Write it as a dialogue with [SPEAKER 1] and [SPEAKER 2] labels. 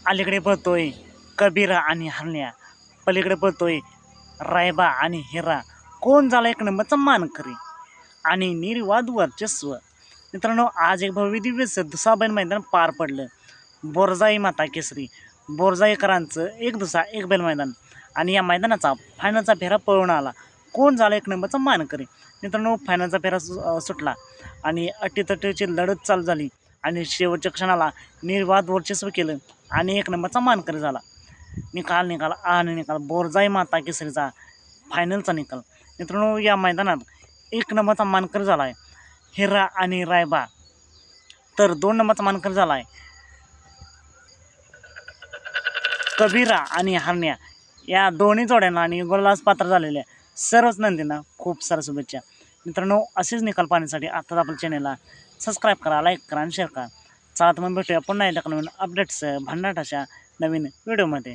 [SPEAKER 1] अलीकडे पळतोय कबीरा आणि हरण्या, पलीकडे पळतोय रायबा आणि हिरा. कोण झाला एक नंबरचा मानकरी आणि निर्वाद वर्चस्व. मित्रांनो, आज एक भव्य दिव्य दुसाबैल मैदान पार पडलं. बोरजाई माता केसरी बोरजाईकरांचं एक दुसा एक बैल मैदान आणि या मैदानाचा फायनलचा फेरा पळून आला. कोण झाला एक नंबरचा मानकरी? मित्रांनो, फायनलचा फेरा सुटला आणि अटीतटीची लढत चालू झाली आणि शेवटच्या क्षणाला निर्वाद वर्चस्व केलं आणि एक नंबरचा मानकरी झाला. निकाल आणि निकाल बोरजाई माता केसरीचा फायनलचा निकाल. मित्रांनो, या मैदानात एक नंबरचा मानकरी झाला आहे हिरा आणि रायबा, तर 2 नंबरचा मानकरी झाला आहे कबीरा आणि हरण्या. या दोन्ही जोड्यांना आणि गोललास पात्र झालेल्या सर्वच नंदींना खूप साऱ्या शुभेच्छा. मित्रांनो, असेच निकाल पाहण्यासाठी आताच आपल्या चॅनलला सबस्क्राईब करा, लाईक करा आणि शेअर करा. चला तर मग भेटूया पुन्हा एकदा नवीन अपडेट्स भन्नाट अशा नवीन व्हिडिओमध्ये.